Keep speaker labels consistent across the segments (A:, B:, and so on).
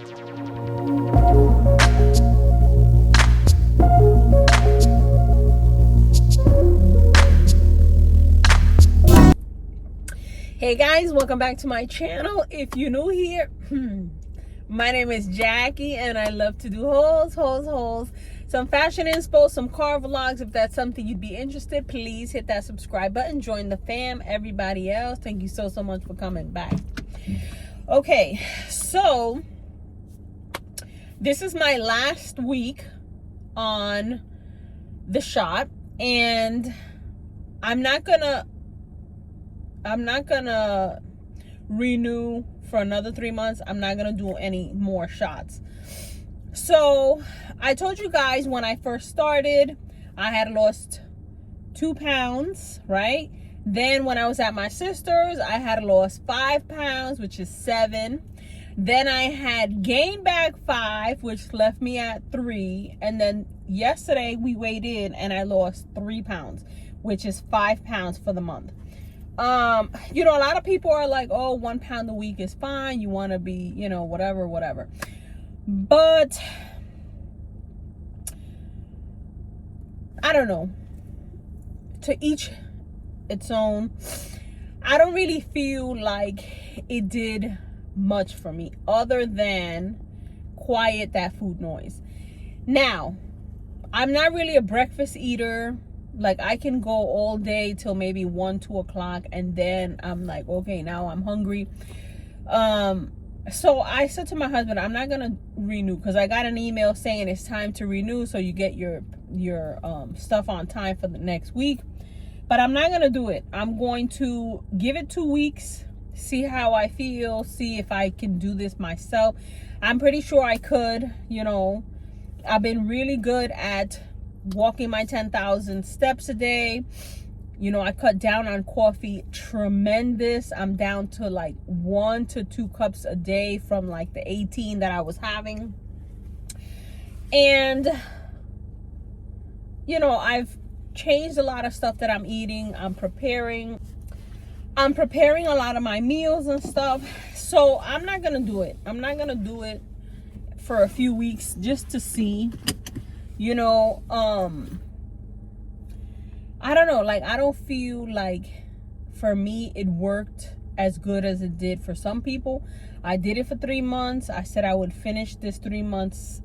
A: Hey guys, welcome back to my channel. If you're new here, my name is Jackie and I love to do hauls, some fashion inspo, some car vlogs. If that's something you'd be interested, please hit that subscribe button, join the fam. Everybody else, thank you so much for coming back. Okay, so this is my last week on the shot, and I'm not gonna renew for another 3 months. I'm not gonna do any more shots. So I told you guys when I first started, I had lost 2 pounds, right? Then when I was at my sister's, I had lost 5 pounds, which is 7. Then I had gained back 5, which left me at 3. And then yesterday we weighed in and I lost 3 pounds, which is 5 pounds for the month. You know, a lot of people are like, oh, 1 pound a week is fine. You want to be, you know, whatever. But I don't know. To each its own. I don't really feel like it did much for me other than quiet that food noise. Now, I'm not really a breakfast eater. Like, I can go all day till maybe 1, 2 o'clock, and then I'm like, okay, now I'm hungry. So I said to my husband, I'm not gonna renew, because I got an email saying it's time to renew, so you get your stuff on time for the next week. But I'm not gonna do it. I'm going to give it 2 weeks, see how I feel, see if I can do this myself. I'm pretty sure I could. You know, I've been really good at walking my 10,000 steps a day. You know, I cut down on coffee tremendous. I'm down to like 1 to 2 cups a day from like the 18 that I was having. And you know, I've changed a lot of stuff that I'm eating. I'm preparing a lot of my meals and stuff. So I'm not gonna do it. I'm not gonna do it for a few weeks just to see. You know, I don't know, like, I don't feel like for me it worked as good as it did for some people. I did it for 3 months. I said I would finish this 3 months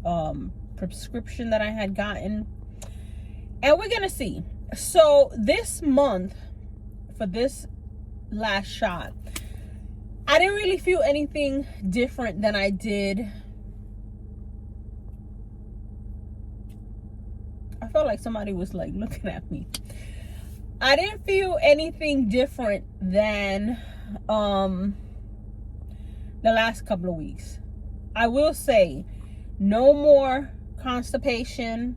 A: prescription that I had gotten, and we're gonna see. So this month, for this last shot, I didn't really feel anything different than I did. I felt like somebody was like looking at me. I didn't feel anything different than the last couple of weeks. I will say, no more constipation,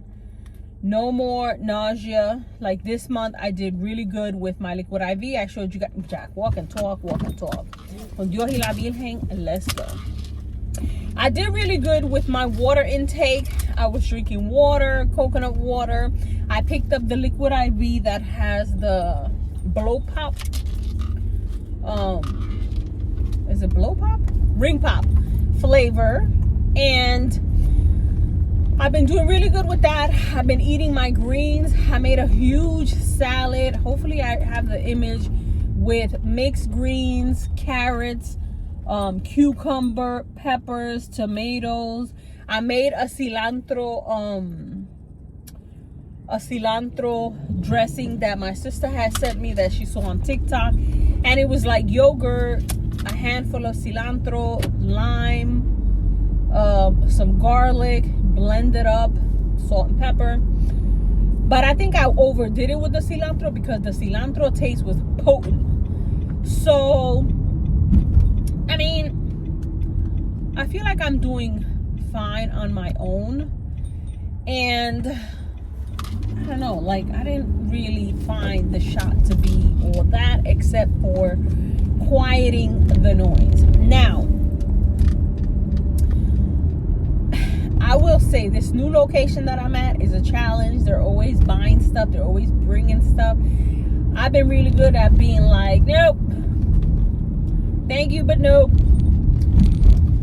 A: no more nausea. Like this month, I did really good with my liquid IV. I showed you guys. Jack, walk and talk. Con Dios y la Virgen, let's go. I did really good with my water intake. I was drinking water, coconut water. I picked up the liquid IV that has the blow pop. Is it blow pop? Ring pop flavor. And I've been doing really good with that. I've been eating my greens. I made a huge salad. Hopefully I have the image, with mixed greens, carrots, cucumber, peppers, tomatoes. I made a cilantro dressing that my sister had sent me that she saw on TikTok, and it was like yogurt, a handful of cilantro, lime, some garlic, blended up, salt and pepper. But I think I overdid it with the cilantro because the cilantro taste was potent. So I mean, I feel like I'm doing fine on my own. And I don't know, like, I didn't really find the shot to be all that, except for quieting the noise. Now, I will say this new location that I'm at is a challenge. They're always buying stuff. They're always bringing stuff. I've been really good at being like, nope, thank you, but nope.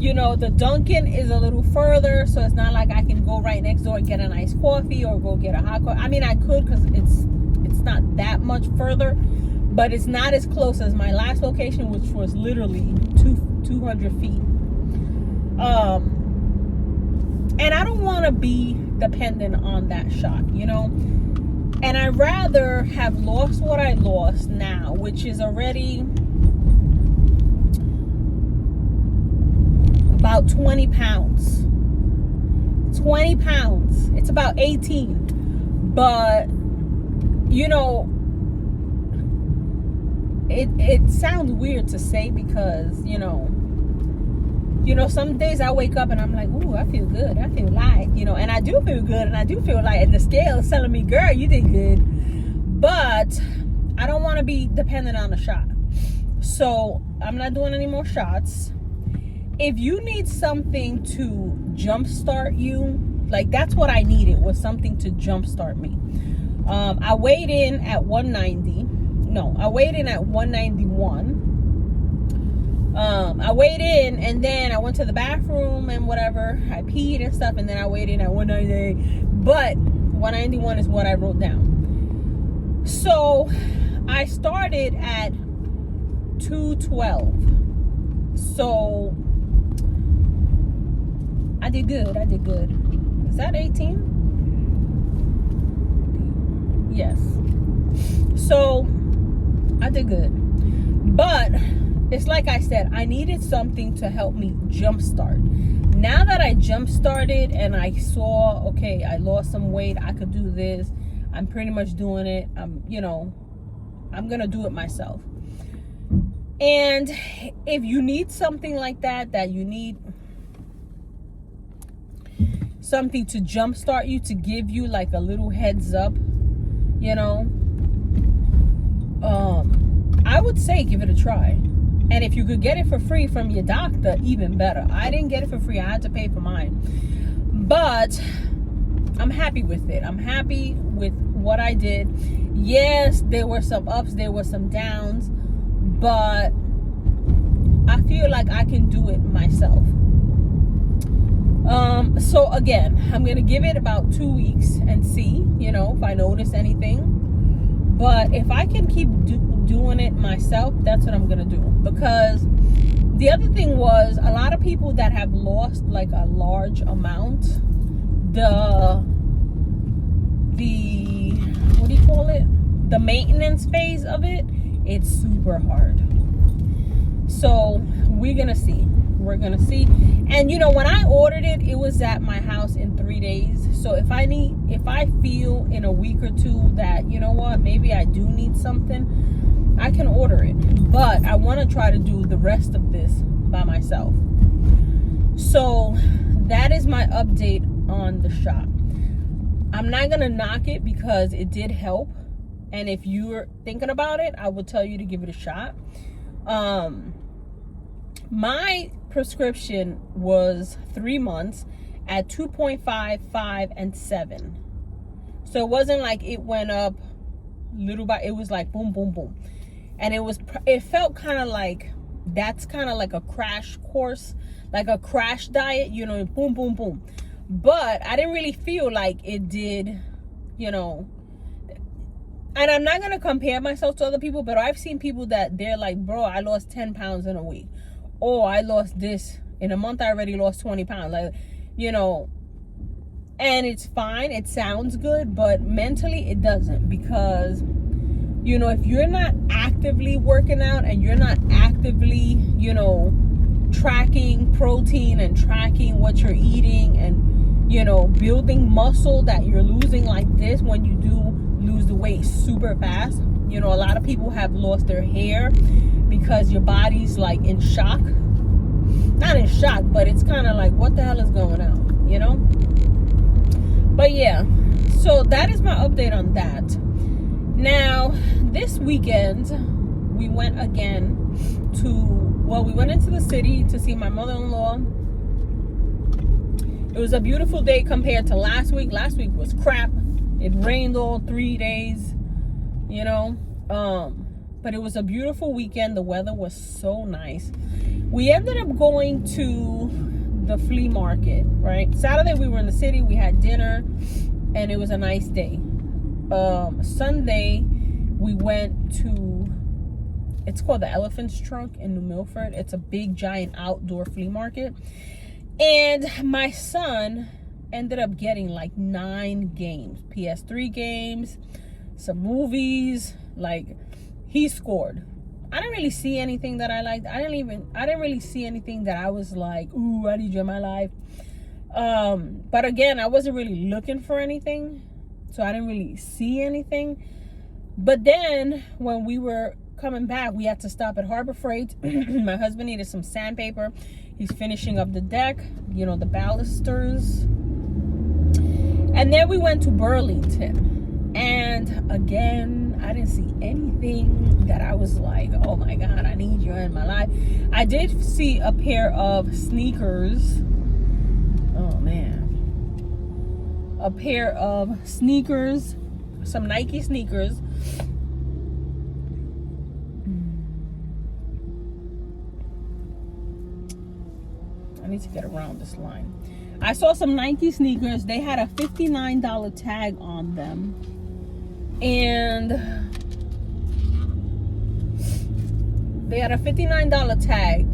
A: You know, the Dunkin' is a little further, so it's not like I can go right next door and get a nice coffee or go get a hot coffee. I mean, I could, because it's not that much further, but it's not as close as my last location, which was literally 200 feet. And I don't want to be dependent on that shot, you know. And I'd rather have lost what I lost now, which is already about 20 pounds. 20 pounds. It's about 18. But, you know, it sounds weird to say because, you know, some days I wake up and I'm like, ooh, I feel good. I feel light, you know, and I do feel good and I do feel light. And the scale is telling me, girl, you did good. But I don't want to be dependent on a shot. So I'm not doing any more shots. If you need something to jumpstart you, like that's what I needed, was something to jumpstart me. I weighed in at 190. No, I weighed in at 191. I weighed in and then I went to the bathroom and whatever. I peed and stuff, and then I weighed in at 198. But 191 is what I wrote down. So I started at 212. So I did good. Is that 18? Yes. So I did good. But it's like I said, I needed something to help me jumpstart. Now that I jumpstarted and I saw, okay, I lost some weight, I could do this. I'm pretty much doing it. I'm going to do it myself. And if you need something like that you need something to jumpstart you, to give you like a little heads up, you know, I would say give it a try. And if you could get it for free from your doctor, even better. I didn't get it for free. I had to pay for mine. But I'm happy with it. I'm happy with what I did. Yes, there were some ups, there were some downs, but I feel like I can do it myself. So again, I'm going to give it about 2 weeks and see, you know, if I notice anything. But if I can keep doing it myself, that's what I'm going to do. Because the other thing was, a lot of people that have lost like a large amount, the what do you call it? The maintenance phase of it, it's super hard. So we're going to see. We're going to see. And you know, when I ordered it, it was at my house in 3 days. So if I feel in a week or two that, you know what, maybe I do need something, I can order it. But I want to try to do the rest of this by myself. So that is my update on the shop. I'm not going to knock it because it did help. And if you're thinking about it, I would tell you to give it a shot. My prescription was 3 months at 2.5, 5, and 7. So it wasn't like it went up little by, it was like boom, boom, boom. And it felt kind of like, that's kind of like a crash course, like a crash diet, you know, boom, boom, boom. But I didn't really feel like it did, you know. And I'm not going to compare myself to other people, but I've seen people that they're like, bro, I lost 10 pounds in a week. Oh, I lost this. In a month, I already lost 20 pounds. Like, you know, and it's fine. It sounds good, but mentally it doesn't. Because, you know, if you're not actively working out and you're not actively, you know, tracking protein and tracking what you're eating and, you know, building muscle that you're losing like this, when you do lose the weight super fast. You know, a lot of people have lost their hair because your body's like in shock. Not in shock, but it's kind of like, what the hell is going on, you know? But yeah, so that is my update on that. Now, this weekend, we went again we went into the city to see my mother-in-law. It was a beautiful day compared to last week. Last week was crap. It rained all 3 days, you know. But it was a beautiful weekend. The weather was so nice. We ended up going to the flea market, right? Saturday we were in the city, we had dinner, and it was a nice day. Sunday we went to, it's called the Elephant's Trunk in New Milford. It's a big giant outdoor flea market, and my son ended up getting like 9 games, PS3 games, some movies. Like, he scored. I didn't really see anything that I liked. I didn't really see anything that I was like, ooh, I need you in my life. But again, I wasn't really looking for anything, so I didn't really see anything. But then when we were coming back, we had to stop at Harbor Freight. My husband needed some sandpaper. He's finishing up the deck, you know, the balusters. And then we went to Burlington. And again, I didn't see anything that I was like, oh my God, I need you in my life. I did see a pair of sneakers. Oh man. A pair of sneakers, some Nike sneakers. I need to get around this line. I saw some Nike sneakers. They had a $59 tag on them. And they had a $59 tag.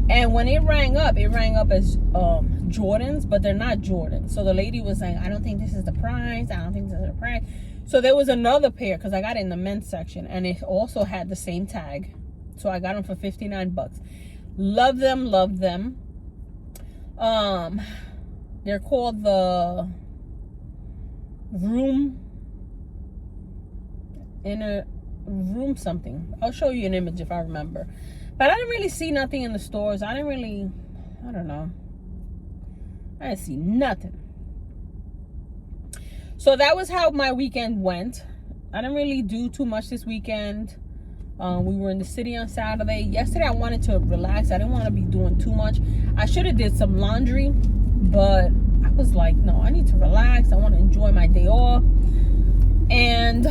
A: And when it rang up as Jordans, but they're not Jordans. So the lady was like, I don't think this is the price. I don't think this is the price. So there was another pair, because I got it in the men's section, and it also had the same tag. So I got them for 59 bucks. Love them, love them. They're called the Inner Room something. I'll show you an image if I remember. But I didn't really see nothing in the stores. I don't know. I didn't see nothing. So that was how my weekend went. I didn't really do too much this weekend. We were in the city on Saturday. Yesterday I wanted to relax. I didn't want to be doing too much. I should have did some laundry, but I was like, no, I need to relax. I want to enjoy my day off. And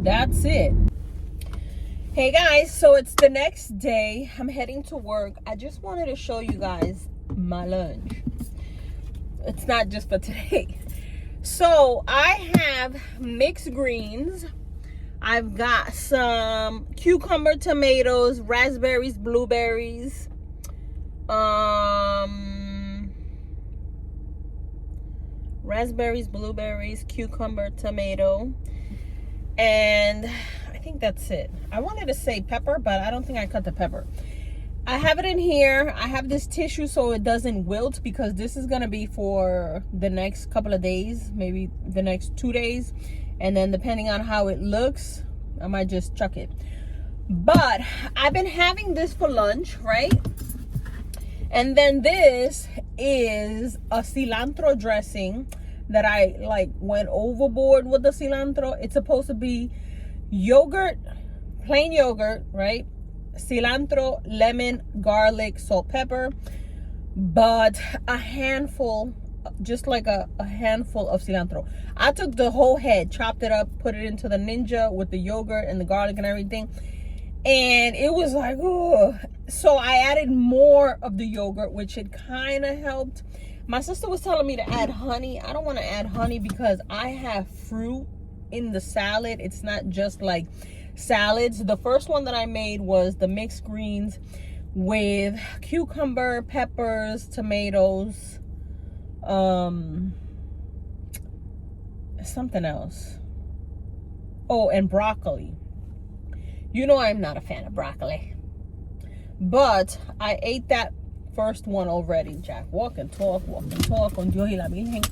A: that's it. Hey guys, so it's the next day. I'm heading to work. I just wanted to show you guys my lunch. It's not just for today. So I have mixed greens. I've got some cucumber, tomatoes, raspberries, blueberries, cucumber, tomato, and I think that's it. I wanted to say pepper, but I don't think I cut the pepper. I have it in here. I have this tissue so it doesn't wilt, because this is gonna be for the next couple of days, maybe the next 2 days. And then depending on how it looks, I might just chuck it. But I've been having this for lunch, right? And then this is a cilantro dressing that I like went overboard with the cilantro. It's supposed to be yogurt, plain yogurt, right? Cilantro, lemon, garlic, salt, pepper. But a handful, just like a handful of cilantro. I took the whole head, chopped it up, put it into the Ninja with the yogurt and the garlic and everything, and it was like, oh. So I added more of the yogurt, which it kind of helped. My sister was telling me to add honey. I don't want to add honey because I have fruit in the salad. It's not just like salads. The first one that I made was the mixed greens with cucumber, peppers, tomatoes, something else. Oh, and broccoli. You know I'm not a fan of broccoli, but I ate that first one already. Jack, walk and talk con Dios y la Virgen.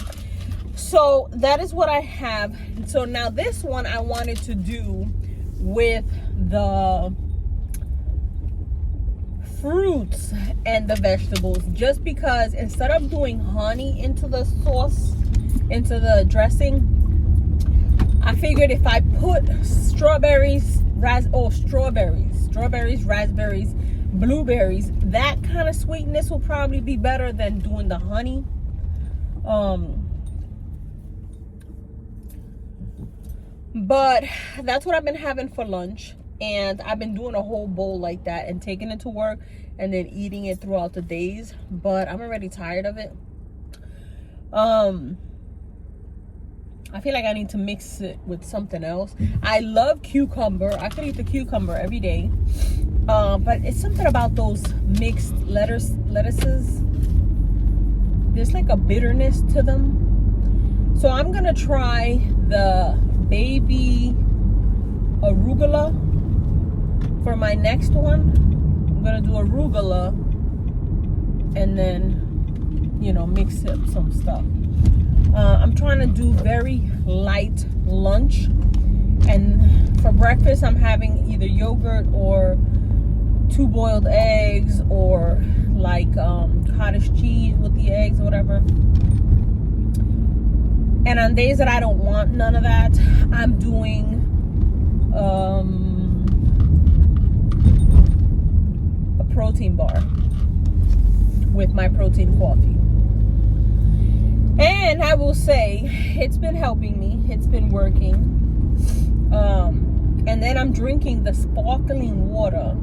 A: So that is what I have. So now this one I wanted to do with the fruits and the vegetables, just because instead of doing honey into the sauce, into the dressing, I figured if I put strawberries, raspberries, blueberries, that kind of sweetness will probably be better than doing the honey. But that's what I've been having for lunch. And I've been doing a whole bowl like that and taking it to work and then eating it throughout the days. But I'm already tired of it. I feel like I need to mix it with something else. I love cucumber. I could eat the cucumber every day. But it's something about those mixed lettuces. There's like a bitterness to them. So I'm gonna try the baby arugula for my next one. I'm gonna do arugula and then, you know, mix up some stuff. I'm trying to do very light lunch, and for breakfast I'm having either yogurt or 2 boiled eggs, or like cottage cheese with the eggs or whatever. And on days that I don't want none of that, I'm doing a protein bar with my protein coffee. And I will say, it's been helping me. It's been working. And then I'm drinking the sparkling water,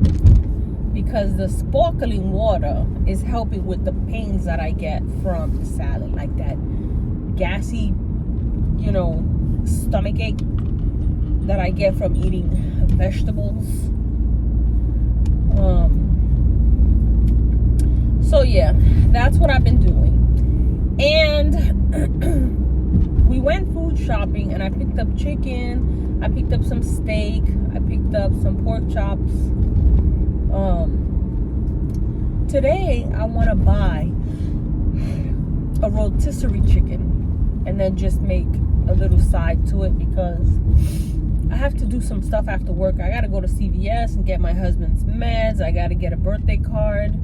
A: because the sparkling water is helping with the pains that I get from the salad, like that gassy, you know, stomach ache that I get from eating vegetables. So yeah, that's what I've been doing. And we went food shopping, and I picked up chicken, I picked up some steak, I picked up some pork chops. Today I want to buy a rotisserie chicken and then just make a little side to it, because I have to do some stuff after work. I got to go to CVS and get my husband's meds. I got to get a birthday card.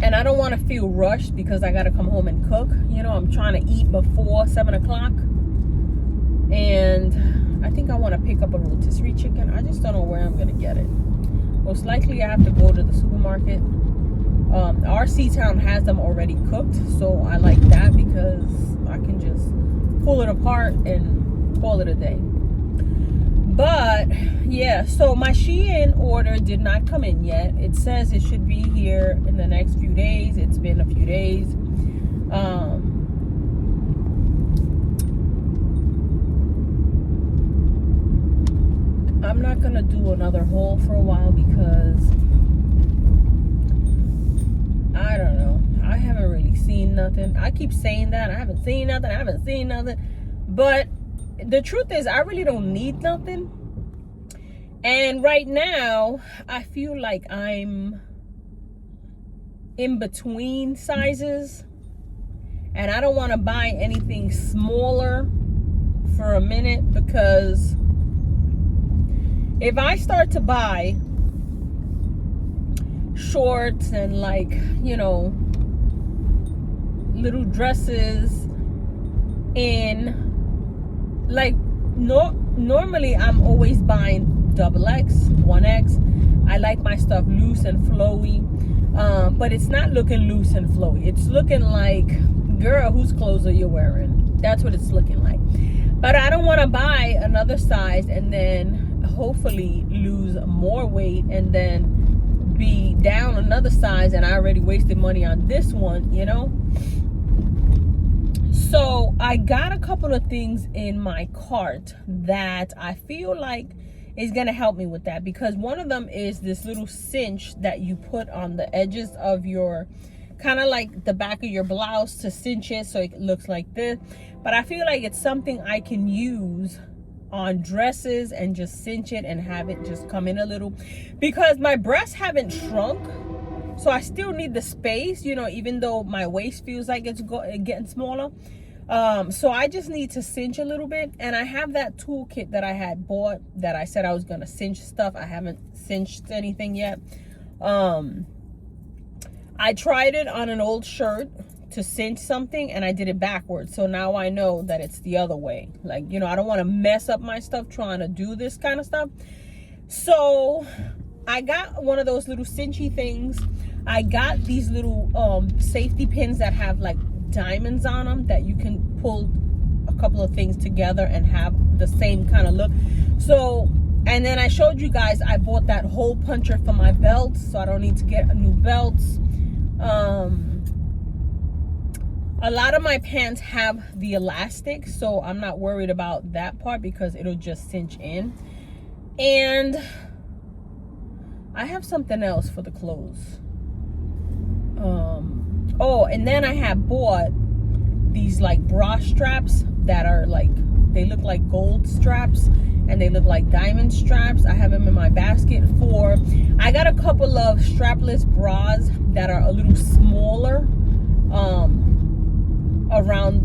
A: And I don't want to feel rushed because I got to come home and cook. You know, I'm trying to eat before 7 o'clock. And I think I want to pick up a rotisserie chicken. I just don't know where I'm going to get it. Most likely I have to go to the supermarket. Our C-Town has them already cooked. So I like that, because I can just pull it apart and call it a day. But yeah, so my Shein order did not come in yet. It says it should be here in the next few days. It's been a few days. I'm not gonna do another haul for a while because I don't know. I haven't really seen nothing. I keep saying that. I haven't seen nothing. But the truth is, I really don't need nothing. And right now, I feel like I'm in between sizes. And I don't want to buy anything smaller for a minute, because if I start to buy shorts and, like, you know, little dresses in, like, normally I'm always buying XXL, 1X. I like my stuff loose and flowy, but it's not looking loose and flowy. It's looking like, girl, whose clothes are you wearing? That's what it's looking like. But I don't want to buy another size and then hopefully lose more weight and then be down another size, and I already wasted money on this one, you know. So I got a couple of things in my cart that I feel like is gonna help me with that, because one of them is this little cinch that you put on the edges of your, kind of like the back of your blouse, to cinch it so it looks like this. But I feel like it's something I can use on dresses and just cinch it and have it just come in a little, because my breasts haven't shrunk, so I still need the space, you know, even though my waist feels like it's getting smaller. So I just need to cinch a little bit, and I have that toolkit that I had bought that I said I was gonna cinch stuff. I haven't cinched anything yet. I tried it on an old shirt to cinch something, and I did it backwards. So now I know that it's the other way. Like, you know, I don't want to mess up my stuff trying to do this kind of stuff. So I got one of those little cinchy things. I got these little safety pins that have like diamonds on them that you can pull a couple of things together and have the same kind of look. So, and then I showed you guys I bought that hole puncher for my belts, so I don't need to get new belts. A lot of my pants have the elastic, so I'm not worried about that part because it'll just cinch in. And I have something else for the clothes. Oh, and then I have bought these like bra straps that are like, they look like gold straps and they look like diamond straps. I have them in my basket for, I got a couple of strapless bras that are a little smaller, around,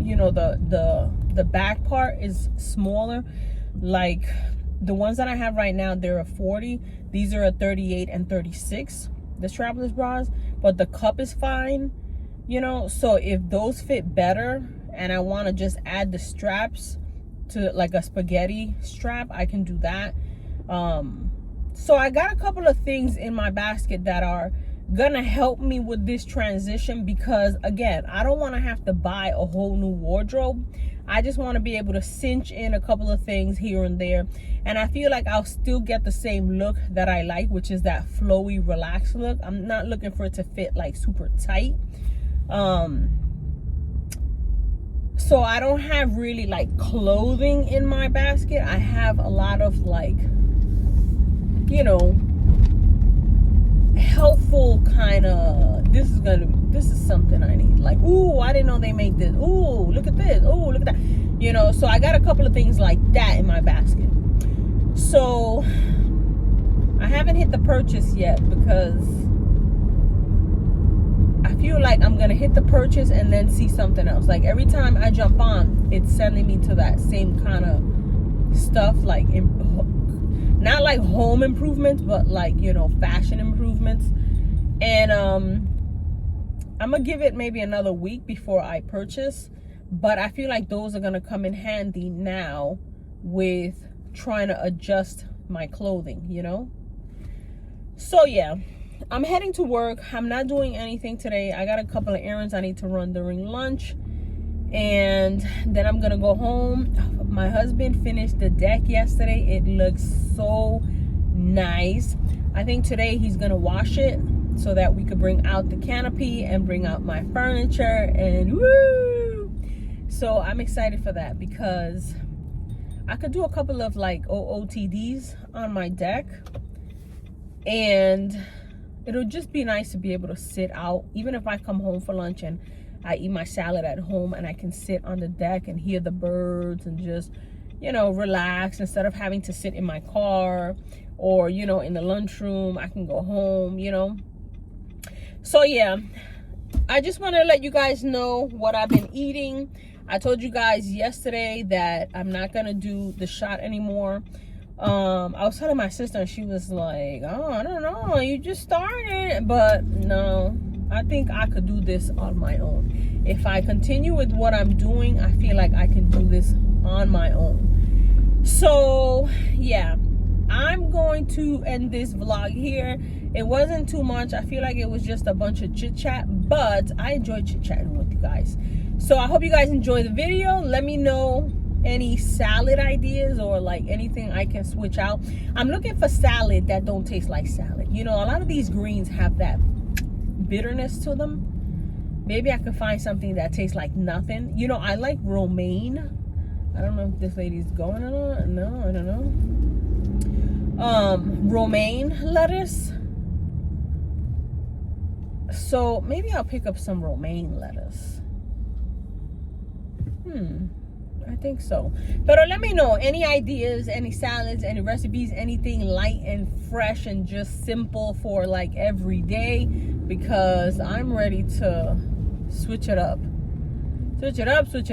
A: you know, the back part is smaller. Like the ones that I have right now, they're a 40. These are a 38 and 36, the strapless bras, but the cup is fine, you know. So if those fit better and I want to just add the straps to like a spaghetti strap, I can do that. So I got a couple of things in my basket that are gonna help me with this transition, because again, I don't want to have to buy a whole new wardrobe. I just want to be able to cinch in a couple of things here and there, and I feel like I'll still get the same look that I like, which is that flowy, relaxed look. I'm not looking for it to fit like super tight. So I don't have really like clothing in my basket. I have a lot of like, you know, helpful kind of, this is something I need. Like, ooh, I didn't know they made this. Ooh, look at this. Ooh, look at that. You know, so I got a couple of things like that in my basket. So I haven't hit the purchase yet because I feel like I'm gonna hit the purchase and then see something else. Like every time I jump on, it's sending me to that same kind of stuff, like not like home improvements, but like, you know, fashion improvements. And I'm gonna give it maybe another week before I purchase, but I feel like those are gonna come in handy now with trying to adjust my clothing, you know. So yeah, I'm heading to work. I'm not doing anything today. I got a couple of errands I need to run during lunch, and then I'm gonna go home. My husband finished the deck yesterday. It looks so nice. I think today he's gonna wash it so that we could bring out the canopy and bring out my furniture, and woo! So I'm excited for that because I could do a couple of like OOTDs on my deck, and it'll just be nice to be able to sit out, even if I come home for lunch and I eat my salad at home, and I can sit on the deck and hear the birds and just, you know, relax instead of having to sit in my car or, you know, in the lunchroom. I can go home, you know. So yeah, I just want to let you guys know what I've been eating. I told you guys yesterday that I'm not gonna do the shot anymore. I was telling my sister and she was like, oh, I don't know, you just started. But no, I think I could do this on my own. If I continue with what I'm doing, I feel like I can do this on my own. So yeah, I'm going to end this vlog here. It wasn't too much. I feel like it was just a bunch of chit chat, but I enjoyed chit chatting with you guys. So I hope you guys enjoyed the video. Let me know any salad ideas or like anything I can switch out. I'm looking for salad that don't taste like salad. You know, a lot of these greens have that bitterness to them. Maybe I could find something that tastes like nothing. You know, I like romaine. I don't know if this lady's going or not. No, I don't know. Romaine lettuce. So maybe I'll pick up some romaine lettuce. I think so. But let me know any ideas, any salads, any recipes, anything light and fresh and just simple for like every day, because I'm ready to switch it up. Switch it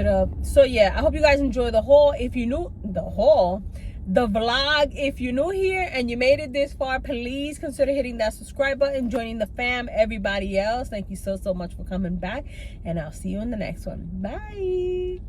A: up. So yeah, I hope you guys enjoy the haul. If you knew the vlog, if you're new here and you made it this far, please consider hitting that subscribe button, joining the fam. Everybody else, thank you so much for coming back, and I'll see you in the next one. Bye.